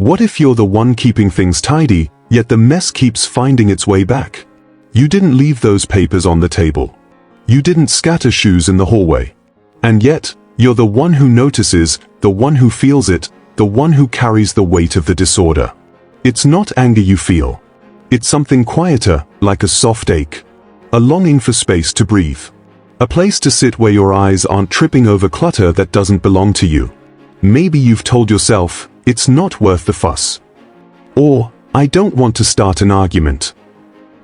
What if you're the one keeping things tidy, yet the mess keeps finding its way back? You didn't leave those papers on the table. You didn't scatter shoes in the hallway. And yet, you're the one who notices, the one who feels it, the one who carries the weight of the disorder. It's not anger you feel. It's something quieter, like a soft ache. A longing for space to breathe. A place to sit where your eyes aren't tripping over clutter that doesn't belong to you. Maybe you've told yourself, it's not worth the fuss. Or, I don't want to start an argument.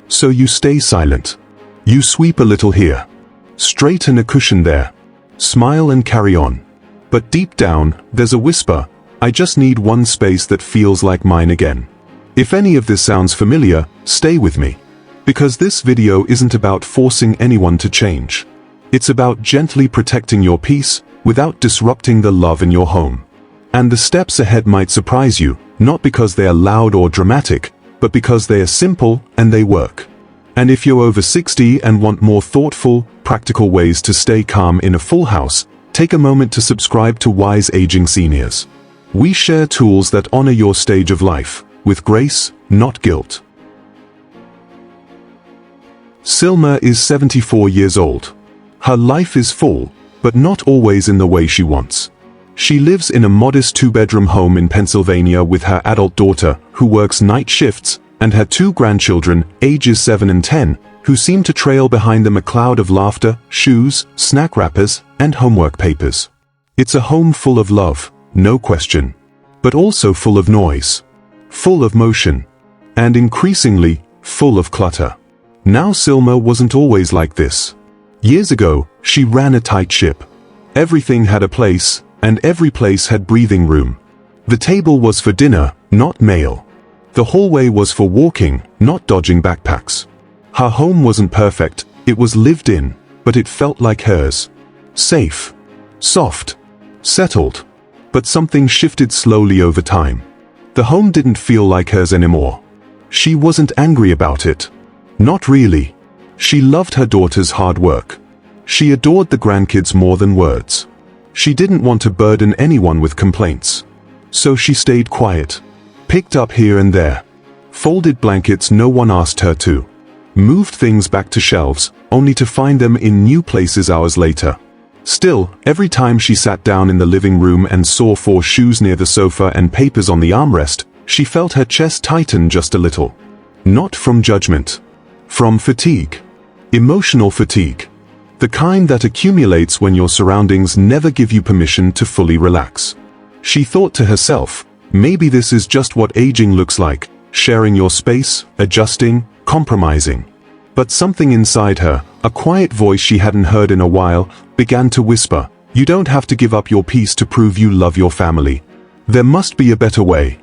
So you stay silent. You sweep a little here. Straighten a cushion there. Smile and carry on. But deep down, there's a whisper, I just need one space that feels like mine again. If any of this sounds familiar, stay with me. Because this video isn't about forcing anyone to change. It's about gently protecting your peace, without disrupting the love in your home. And the steps ahead might surprise you, not because they are loud or dramatic, but because they are simple and they work. And if you're over 60 and want more thoughtful, practical ways to stay calm in a full house, take a moment to subscribe to Wise Aging Seniors. We share tools that honor your stage of life, with grace, not guilt. Sylma is 74 years old. Her life is full, but not always in the way she wants. She lives in a modest two-bedroom home in Pennsylvania with her adult daughter, who works night shifts, and her two grandchildren, ages 7 and 10, who seem to trail behind them a cloud of laughter, shoes, snack wrappers, and homework papers. It's a home full of love, no question. But also full of noise. Full of motion. And increasingly, full of clutter. Now Sylma wasn't always like this. Years ago, she ran a tight ship. Everything had a place, and every place had breathing room. The table was for dinner, not mail. The hallway was for walking, not dodging backpacks. Her home wasn't perfect, it was lived in, but it felt like hers. Safe. Soft. Settled. But something shifted slowly over time. The home didn't feel like hers anymore. She wasn't angry about it. Not really. She loved her daughter's hard work. She adored the grandkids more than words. She didn't want to burden anyone with complaints. So she stayed quiet. Picked up here and there. Folded blankets no one asked her to. Moved things back to shelves, only to find them in new places hours later. Still, every time she sat down in the living room and saw 4 shoes near the sofa and papers on the armrest, she felt her chest tighten just a little. Not from judgment. From fatigue. Emotional fatigue. The kind that accumulates when your surroundings never give you permission to fully relax. She thought to herself, maybe this is just what aging looks like, sharing your space, adjusting, compromising. But something inside her, a quiet voice she hadn't heard in a while, began to whisper, you don't have to give up your peace to prove you love your family. There must be a better way.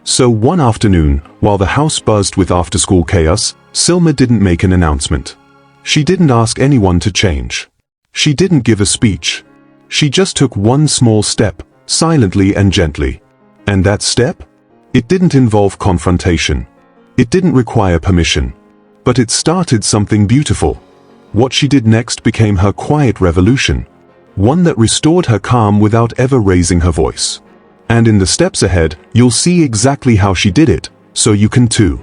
So one afternoon, while the house buzzed with after-school chaos, Sylma didn't make an announcement. She didn't ask anyone to change. She didn't give a speech. She just took one small step, silently and gently. And that step? It didn't involve confrontation. It didn't require permission. But it started something beautiful. What she did next became her quiet revolution. One that restored her calm without ever raising her voice. And in the steps ahead, you'll see exactly how she did it, so you can too.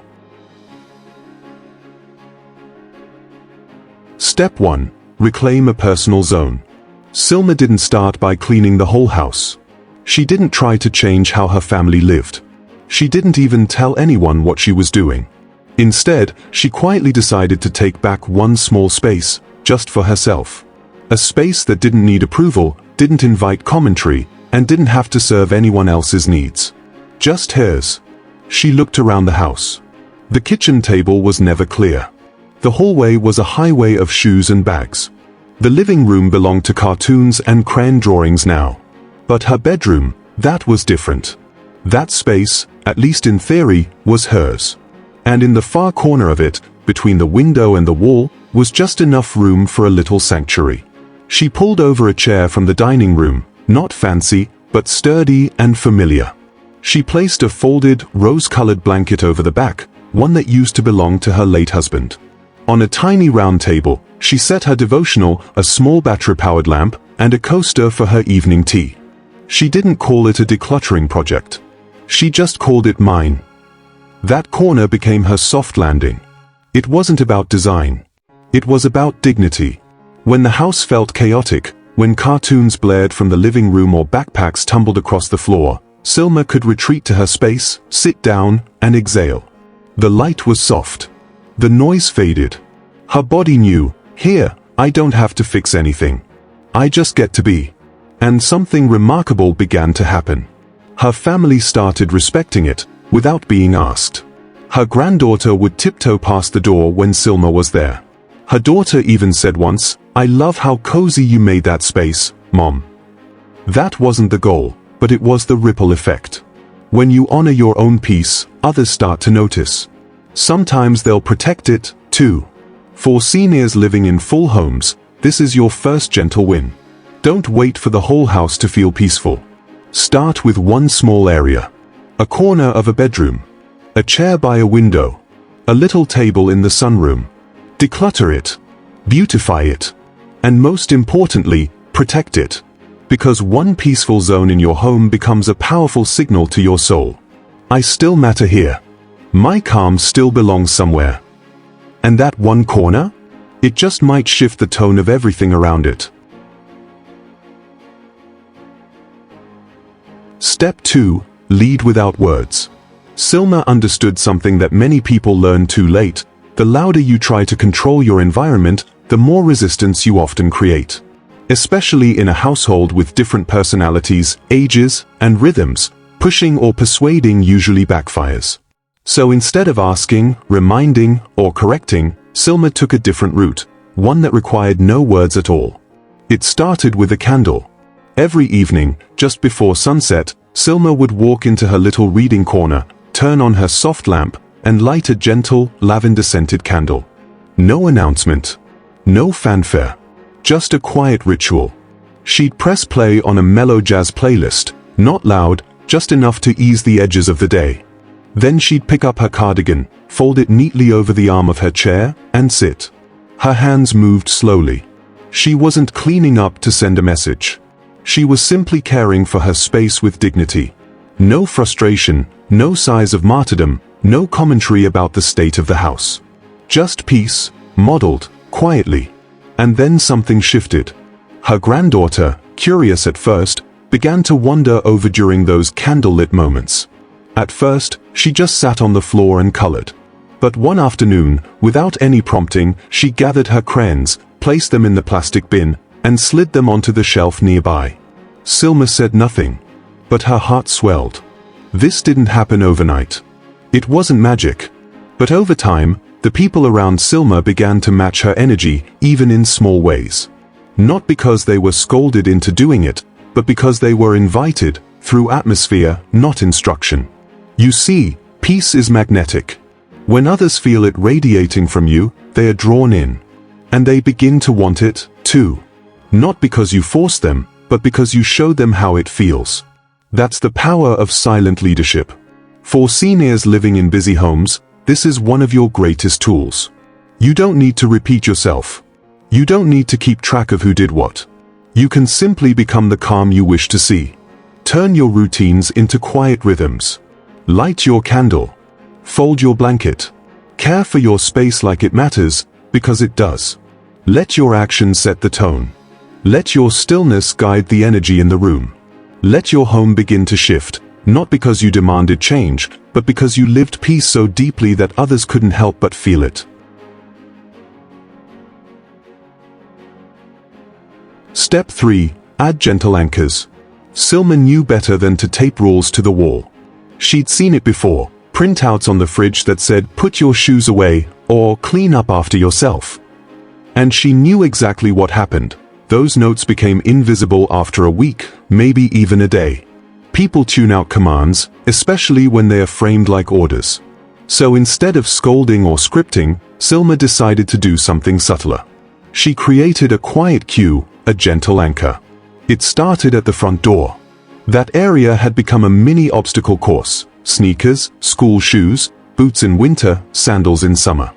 Step 1. Reclaim a personal zone. Sylma didn't start by cleaning the whole house. She didn't try to change how her family lived. She didn't even tell anyone what she was doing. Instead, she quietly decided to take back one small space, just for herself. A space that didn't need approval, didn't invite commentary, and didn't have to serve anyone else's needs. Just hers. She looked around the house. The kitchen table was never clear. The hallway was a highway of shoes and bags. The living room belonged to cartoons and crayon drawings now. But her bedroom, that was different. That space, at least in theory, was hers. And in the far corner of it, between the window and the wall, was just enough room for a little sanctuary. She pulled over a chair from the dining room, not fancy, but sturdy and familiar. She placed a folded, rose-colored blanket over the back, one that used to belong to her late husband. On a tiny round table, she set her devotional, a small battery-powered lamp, and a coaster for her evening tea. She didn't call it a decluttering project. She just called it mine. That corner became her soft landing. It wasn't about design. It was about dignity. When the house felt chaotic, when cartoons blared from the living room or backpacks tumbled across the floor, Sylma could retreat to her space, sit down, and exhale. The light was soft. The noise faded. Her body knew, here, I don't have to fix anything. I just get to be. And something remarkable began to happen. Her family started respecting it, without being asked. Her granddaughter would tiptoe past the door when Sylma was there. Her daughter even said once, "I love how cozy you made that space, Mom." That wasn't the goal, but it was the ripple effect. When you honor your own peace, others start to notice. Sometimes they'll protect it, too. For seniors living in full homes, this is your first gentle win. Don't wait for the whole house to feel peaceful. Start with one small area. A corner of a bedroom. A chair by a window. A little table in the sunroom. Declutter it. Beautify it. And most importantly, protect it. Because one peaceful zone in your home becomes a powerful signal to your soul. I still matter here. My calm still belongs somewhere. And that one corner? It just might shift the tone of everything around it. Step 2. Lead without words. Sylma understood something that many people learn too late. The louder you try to control your environment, the more resistance you often create. Especially in a household with different personalities, ages, and rhythms, pushing or persuading usually backfires. So instead of asking, reminding, or correcting, Sylma took a different route, one that required no words at all. It started with a candle. Every evening, just before sunset, Sylma would walk into her little reading corner, turn on her soft lamp, and light a gentle, lavender-scented candle. No announcement. No fanfare. Just a quiet ritual. She'd press play on a mellow jazz playlist, not loud, just enough to ease the edges of the day. Then she'd pick up her cardigan, fold it neatly over the arm of her chair, and sit. Her hands moved slowly. She wasn't cleaning up to send a message. She was simply caring for her space with dignity. No frustration, no sighs of martyrdom, no commentary about the state of the house. Just peace, modeled, quietly. And then something shifted. Her granddaughter, curious at first, began to wander over during those candlelit moments. At first, she just sat on the floor and colored. But one afternoon, without any prompting, she gathered her crayons, placed them in the plastic bin, and slid them onto the shelf nearby. Sylma said nothing, but her heart swelled. This didn't happen overnight. It wasn't magic. But over time, the people around Sylma began to match her energy, even in small ways. Not because they were scolded into doing it, but because they were invited, through atmosphere, not instruction. You see, peace is magnetic. When others feel it radiating from you, they are drawn in. And they begin to want it, too. Not because you force them, but because you show them how it feels. That's the power of silent leadership. For seniors living in busy homes, this is one of your greatest tools. You don't need to repeat yourself. You don't need to keep track of who did what. You can simply become the calm you wish to see. Turn your routines into quiet rhythms. Light your candle. Fold your blanket. Care for your space like it matters, because it does. Let your actions set the tone. Let your stillness guide the energy in the room. Let your home begin to shift, not because you demanded change, but because you lived peace so deeply that others couldn't help but feel it. Step 3. Add gentle anchors. Sylma knew better than to tape rules to the wall. She'd seen it before, printouts on the fridge that said, "Put your shoes away," or "Clean up after yourself." And she knew exactly what happened. Those notes became invisible after a week, maybe even a day. People tune out commands, especially when they are framed like orders. So instead of scolding or scripting, Sylma decided to do something subtler. She created a quiet cue, a gentle anchor. It started at the front door. That area had become a mini obstacle course: sneakers, school shoes, boots in winter, sandals in summer.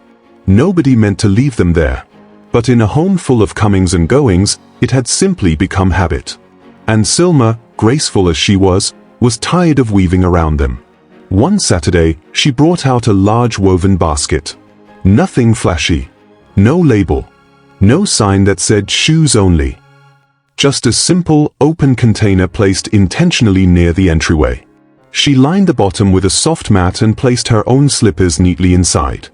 Nobody meant to leave them there. But in a home full of comings and goings, it had simply become habit. And Sylma, graceful as she was, was tired of weaving around them. One Saturday, she brought out a large woven basket. Nothing flashy. No label. No sign that said shoes only. Just a simple, open container placed intentionally near the entryway. She lined the bottom with a soft mat and placed her own slippers neatly inside.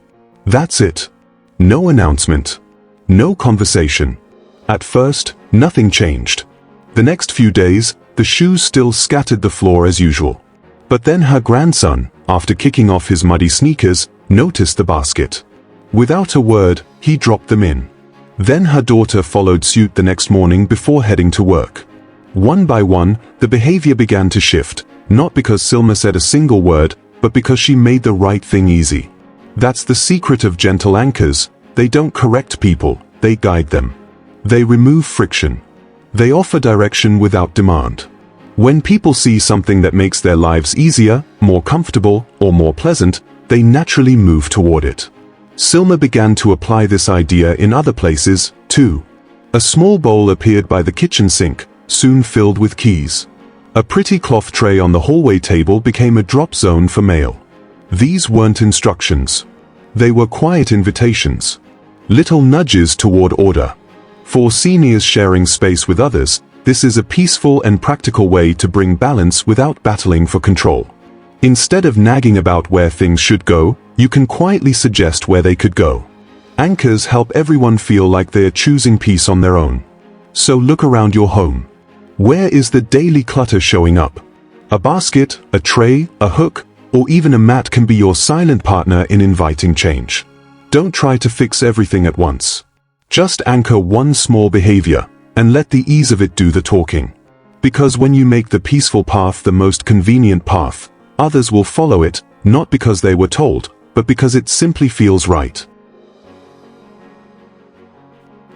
That's it. No announcement. No conversation. At first, nothing changed. The next few days, the shoes still scattered the floor as usual. But then her grandson, after kicking off his muddy sneakers, noticed the basket. Without a word, he dropped them in. Then her daughter followed suit the next morning before heading to work. One by one, the behavior began to shift, not because Sylma said a single word, but because she made the right thing easy. That's the secret of gentle anchors. They don't correct people, they guide them. They remove friction. They offer direction without demand. When people see something that makes their lives easier, more comfortable, or more pleasant, they naturally move toward it. Sylma began to apply this idea in other places, too. A small bowl appeared by the kitchen sink, soon filled with keys. A pretty cloth tray on the hallway table became a drop zone for mail. These weren't instructions. They were quiet invitations. Little nudges toward order. For seniors sharing space with others, this is a peaceful and practical way to bring balance without battling for control. Instead of nagging about where things should go, you can quietly suggest where they could go. Anchors help everyone feel like they are choosing peace on their own. So look around your home. Where is the daily clutter showing up? A basket, a tray, a hook, or even a mat can be your silent partner in inviting change. Don't try to fix everything at once. Just anchor one small behavior, and let the ease of it do the talking. Because when you make the peaceful path the most convenient path, others will follow it, not because they were told, but because it simply feels right.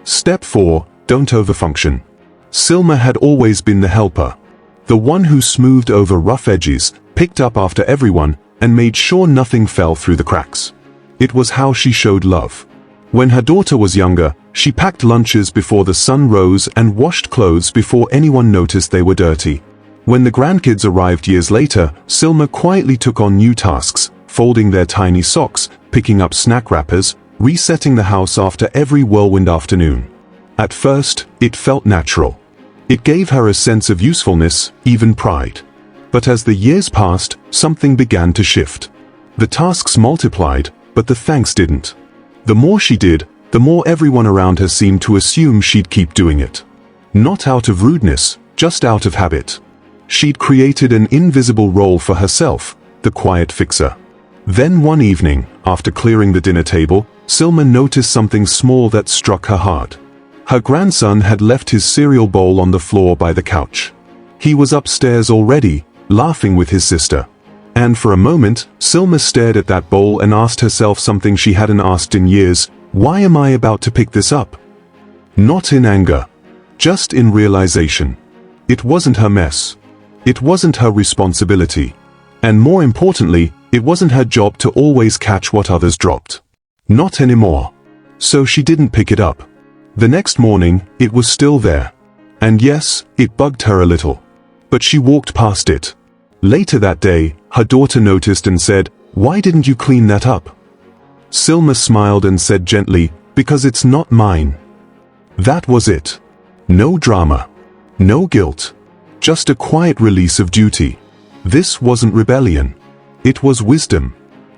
Step 4. Don't overfunction. Sylma had always been the helper. The one who smoothed over rough edges, picked up after everyone, and made sure nothing fell through the cracks. It was how she showed love. When her daughter was younger, she packed lunches before the sun rose and washed clothes before anyone noticed they were dirty. When the grandkids arrived years later, Sylma quietly took on new tasks, folding their tiny socks, picking up snack wrappers, resetting the house after every whirlwind afternoon. At first, it felt natural. It gave her a sense of usefulness, even pride. But as the years passed, something began to shift. The tasks multiplied, but the thanks didn't. The more she did, the more everyone around her seemed to assume she'd keep doing it. Not out of rudeness, just out of habit. She'd created an invisible role for herself, the quiet fixer. Then one evening, after clearing the dinner table, Sylma noticed something small that struck her hard. Her grandson had left his cereal bowl on the floor by the couch. He was upstairs already, laughing with his sister. And for a moment, Sylma stared at that bowl and asked herself something she hadn't asked in years: why am I about to pick this up? Not in anger. Just in realization. It wasn't her mess. It wasn't her responsibility. And more importantly, it wasn't her job to always catch what others dropped. Not anymore. So she didn't pick it up. The next morning, it was still there. And yes, it bugged her a little. But she walked past it. Later that day, her daughter noticed and said, "Why didn't you clean that up?" Sylma smiled and said gently, "Because it's not mine." That was it. No drama. No guilt. Just a quiet release of duty. This wasn't rebellion. It was wisdom.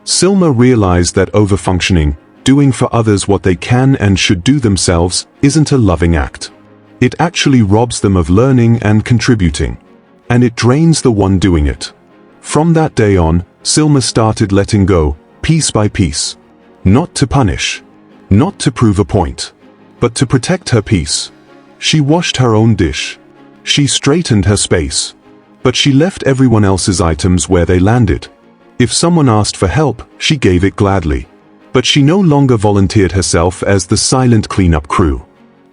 Sylma realized that overfunctioning, doing for others what they can and should do themselves, isn't a loving act. It actually robs them of learning and contributing. And it drains the one doing it. From that day on, Sylma started letting go, piece by piece. Not to punish. Not to prove a point. But to protect her peace. She washed her own dish. She straightened her space. But she left everyone else's items where they landed. If someone asked for help, she gave it gladly. But she no longer volunteered herself as the silent cleanup crew.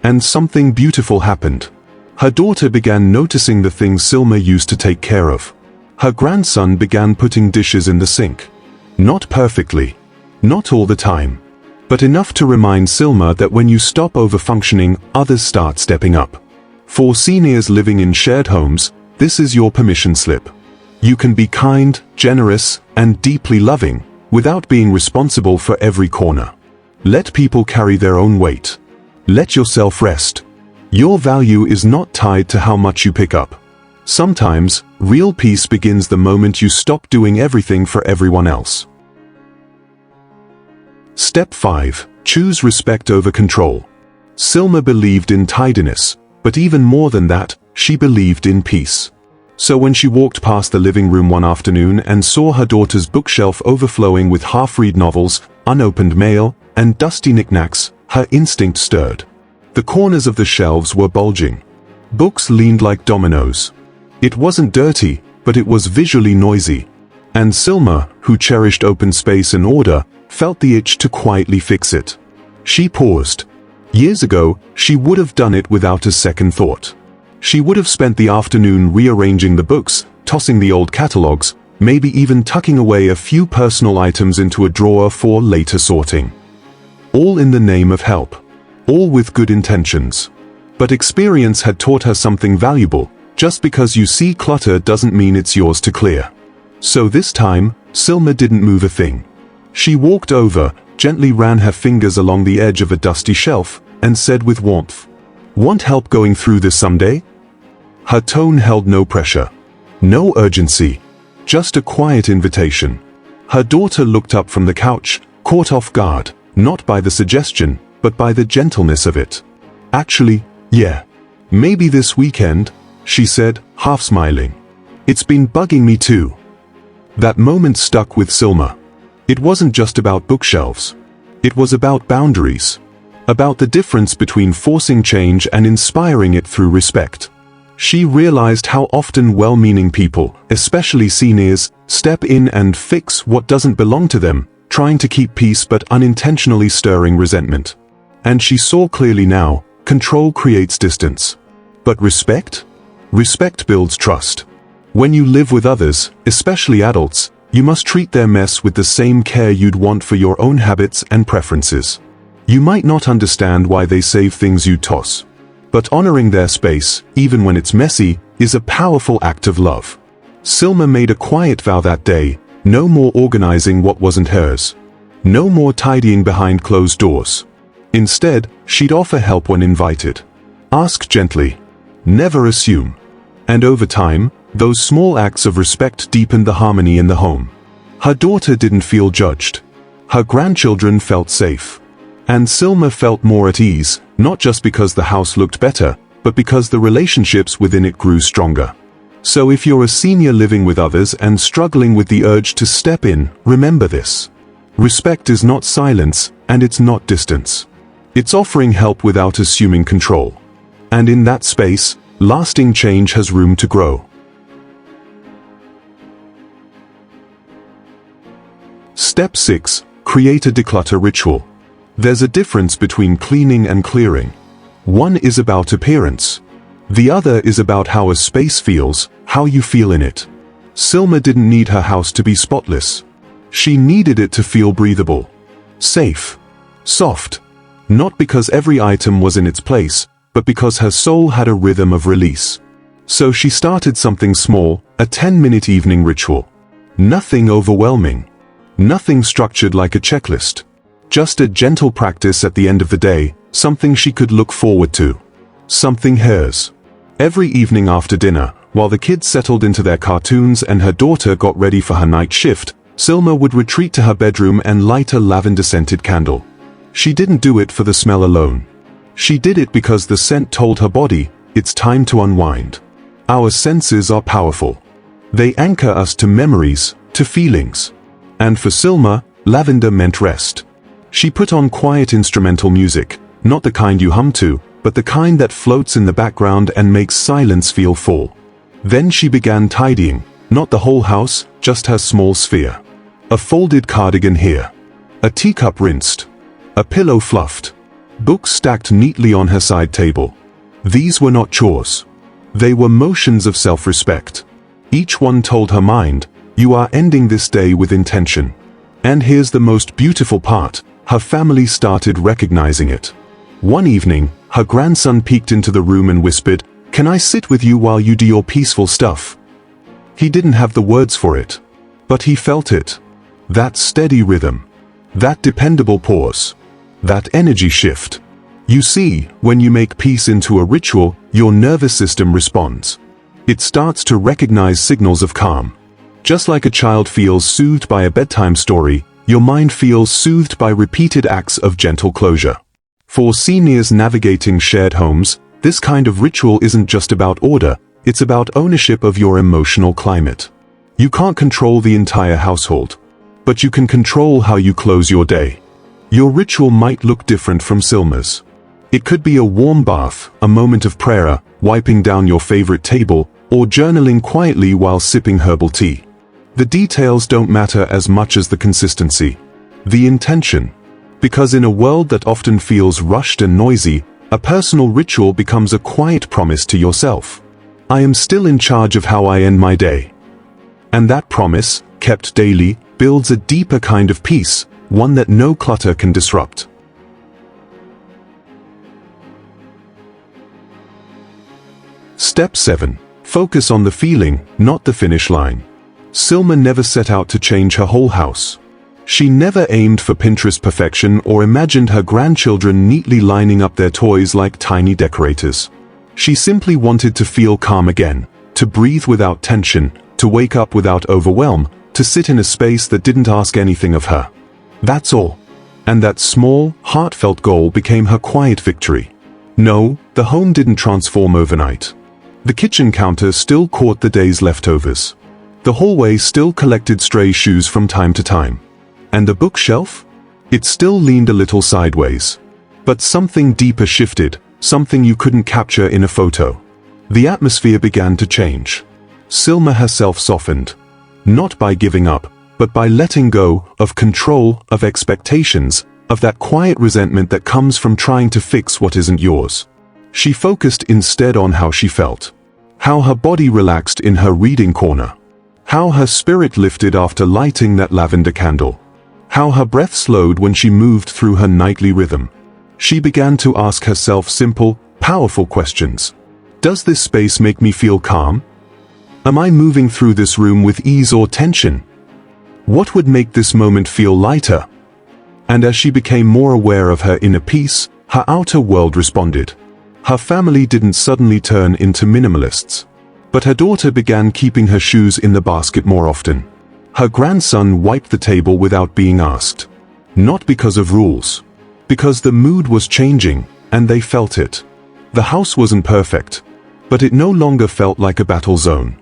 And something beautiful happened. Her daughter began noticing the things Sylma used to take care of. Her grandson began putting dishes in the sink. Not perfectly. Not all the time. But enough to remind Sylma that when you stop overfunctioning, others start stepping up. For seniors living in shared homes, this is your permission slip. You can be kind, generous, and deeply loving, without being responsible for every corner. Let people carry their own weight. Let yourself rest. Your value is not tied to how much you pick up. Sometimes, real peace begins the moment you stop doing everything for everyone else. Step 5. Choose respect over control. Sylma believed in tidiness, but even more than that, she believed in peace. So when she walked past the living room one afternoon and saw her daughter's bookshelf overflowing with half-read novels, unopened mail, and dusty knickknacks, her instinct stirred. The corners of the shelves were bulging. Books leaned like dominoes. It wasn't dirty, but it was visually noisy. And Sylma, who cherished open space and order, felt the itch to quietly fix it. She paused. Years ago, she would have done it without a second thought. She would have spent the afternoon rearranging the books, tossing the old catalogs, maybe even tucking away a few personal items into a drawer for later sorting. All in the name of help. All with good intentions. But experience had taught her something valuable. Just because you see clutter doesn't mean it's yours to clear. So this time, Sylma didn't move a thing. She walked over, gently ran her fingers along the edge of a dusty shelf, and said with warmth, "Want help going through this someday?" Her tone held no pressure. No urgency. Just a quiet invitation. Her daughter looked up from the couch, caught off guard, not by the suggestion, but by the gentleness of it. "Actually, yeah. Maybe this weekend," she said, half smiling. "It's been bugging me too." That moment stuck with Sylma. It wasn't just about bookshelves. It was about boundaries. About the difference between forcing change and inspiring it through respect. She realized how often well-meaning people, especially seniors, step in and fix what doesn't belong to them, trying to keep peace but unintentionally stirring resentment. And she saw clearly now, control creates distance. But respect? Respect builds trust. When you live with others, especially adults, you must treat their mess with the same care you'd want for your own habits and preferences. You might not understand why they save things you toss. But honoring their space, even when it's messy, is a powerful act of love. Sylma made a quiet vow that day, no more organizing what wasn't hers. No more tidying behind closed doors. Instead, she'd offer help when invited. Ask gently. Never assume. And over time, those small acts of respect deepened the harmony in the home. Her daughter didn't feel judged. Her grandchildren felt safe. And Sylma felt more at ease, not just because the house looked better, but because the relationships within it grew stronger. So if you're a senior living with others and struggling with the urge to step in, remember this. Respect is not silence, and it's not distance. It's offering help without assuming control. And in that space, lasting change has room to grow. Step 6. Create a declutter ritual. There's a difference between cleaning and clearing. One is about appearance. The other is about how a space feels, how you feel in it. Sylma didn't need her house to be spotless. She needed it to feel breathable. Safe. Soft. Not because every item was in its place, but because her soul had a rhythm of release. So she started something small, a 10-minute evening ritual. Nothing overwhelming. Nothing structured like a checklist. Just a gentle practice at the end of the day, something she could look forward to. Something hers. Every evening after dinner, while the kids settled into their cartoons and her daughter got ready for her night shift, Sylma would retreat to her bedroom and light a lavender-scented candle. She didn't do it for the smell alone. She did it because the scent told her body, it's time to unwind. Our senses are powerful. They anchor us to memories, to feelings. And for Sylma, lavender meant rest. She put on quiet instrumental music, not the kind you hum to, but the kind that floats in the background and makes silence feel full. Then she began tidying, not the whole house, just her small sphere. A folded cardigan here. A teacup rinsed. A pillow fluffed. Books stacked neatly on her side table. These were not chores. They were motions of self-respect. Each one told her mind, you are ending this day with intention. And here's the most beautiful part. Her family started recognizing it. One evening, her grandson peeked into the room and whispered, "Can I sit with you while you do your peaceful stuff?" He didn't have the words for it, but he felt it. That steady rhythm. That dependable pause. That energy shift. You see, when you make peace into a ritual, your nervous system responds. It starts to recognize signals of calm. Just like a child feels soothed by a bedtime story, your mind feels soothed by repeated acts of gentle closure. For seniors navigating shared homes, this kind of ritual isn't just about order, it's about ownership of your emotional climate. You can't control the entire household, but you can control how you close your day. Your ritual might look different from Sylma's. It could be a warm bath, a moment of prayer, wiping down your favorite table, or journaling quietly while sipping herbal tea. The details don't matter as much as the consistency. The intention. Because in a world that often feels rushed and noisy, a personal ritual becomes a quiet promise to yourself. I am still in charge of how I end my day. And that promise, kept daily, builds a deeper kind of peace, one that no clutter can disrupt. Step 7. Focus on the feeling, not the finish line. Sylma never set out to change her whole house. She never aimed for Pinterest perfection or imagined her grandchildren neatly lining up their toys like tiny decorators. She simply wanted to feel calm again, to breathe without tension, to wake up without overwhelm, to sit in a space that didn't ask anything of her. That's all. And that small, heartfelt goal became her quiet victory. No, the home didn't transform overnight. The kitchen counter still caught the day's leftovers. The hallway still collected stray shoes from time to time. And the bookshelf? It still leaned a little sideways. But something deeper shifted, something you couldn't capture in a photo. The atmosphere began to change. Sylma herself softened. Not by giving up, but by letting go of control, of expectations, of that quiet resentment that comes from trying to fix what isn't yours. She focused instead on how she felt. How her body relaxed in her reading corner. How her spirit lifted after lighting that lavender candle. How her breath slowed when she moved through her nightly rhythm. She began to ask herself simple, powerful questions. Does this space make me feel calm? Am I moving through this room with ease or tension? What would make this moment feel lighter? And as she became more aware of her inner peace, her outer world responded. Her family didn't suddenly turn into minimalists. But her daughter began keeping her shoes in the basket more often. Her grandson wiped the table without being asked. Not because of rules. Because the mood was changing, and they felt it. The house wasn't perfect. But it no longer felt like a battle zone.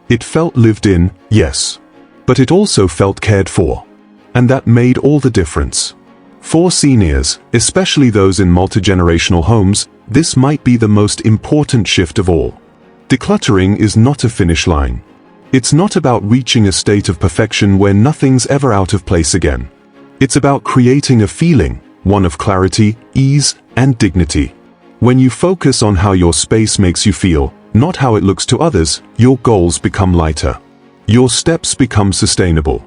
It felt lived in, yes. But it also felt cared for. And that made all the difference. For seniors, especially those in multigenerational homes, this might be the most important shift of all. Decluttering is not a finish line. It's not about reaching a state of perfection where nothing's ever out of place again. It's about creating a feeling, one of clarity, ease, and dignity. When you focus on how your space makes you feel, not how it looks to others, your goals become lighter. Your steps become sustainable.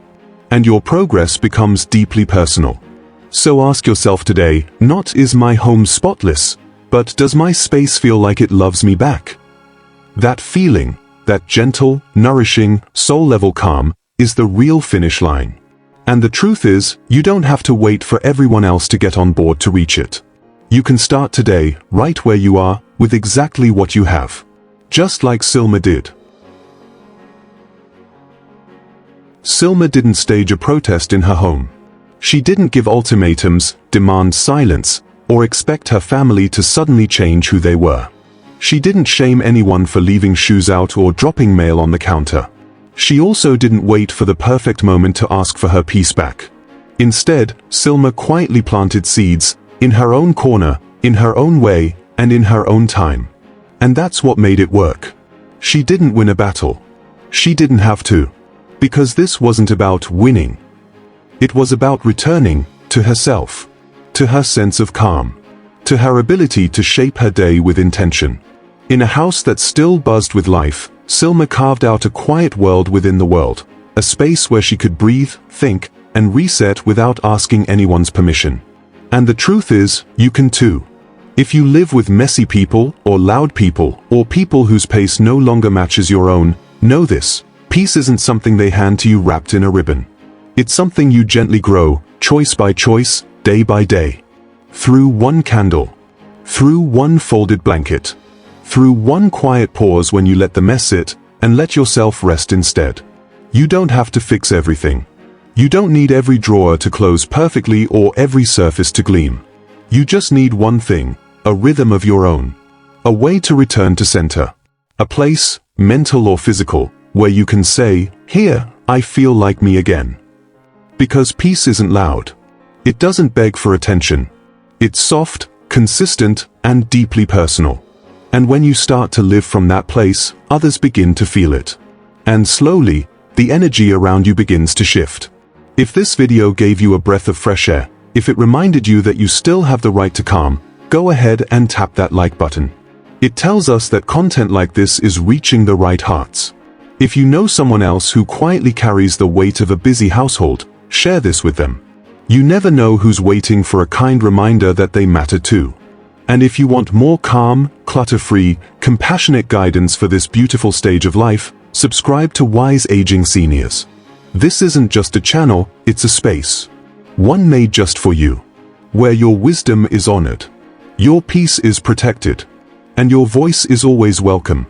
And your progress becomes deeply personal. So ask yourself today, not is my home spotless, but does my space feel like it loves me back? That feeling, that gentle, nourishing, soul-level calm, is the real finish line. And the truth is, you don't have to wait for everyone else to get on board to reach it. You can start today, right where you are, with exactly what you have. Just like Sylma did. Sylma didn't stage a protest in her home. She didn't give ultimatums, demand silence, or expect her family to suddenly change who they were. She didn't shame anyone for leaving shoes out or dropping mail on the counter. She also didn't wait for the perfect moment to ask for her peace back. Instead, Sylma quietly planted seeds, in her own corner, in her own way, and in her own time. And that's what made it work. She didn't win a battle. She didn't have to. Because this wasn't about winning. It was about returning to herself, to her sense of calm, to her ability to shape her day with intention. In a house that still buzzed with life, Sylma carved out a quiet world within the world, a space where she could breathe, think, and reset without asking anyone's permission. And the truth is, you can too. If you live with messy people, or loud people, or people whose pace no longer matches your own, know this: Peace isn't something they hand to you wrapped in a ribbon. It's something you gently grow, choice by choice, day by day. Through one candle. Through one folded blanket. Through one quiet pause when you let the mess sit, and let yourself rest instead. You don't have to fix everything. You don't need every drawer to close perfectly or every surface to gleam. You just need one thing, a rhythm of your own. A way to return to center. A place, mental or physical, where you can say, "Here, I feel like me again." Because peace isn't loud. It doesn't beg for attention. It's soft, consistent, and deeply personal. And when you start to live from that place, others begin to feel it. And slowly, the energy around you begins to shift. If this video gave you a breath of fresh air, if it reminded you that you still have the right to calm, go ahead and tap that like button. It tells us that content like this is reaching the right hearts. If you know someone else who quietly carries the weight of a busy household, share this with them. You never know who's waiting for a kind reminder that they matter too. And if you want more calm, clutter-free, compassionate guidance for this beautiful stage of life, subscribe to Wise Aging Seniors. This isn't just a channel, it's a space. One made just for you. Where your wisdom is honored. Your peace is protected. And your voice is always welcome.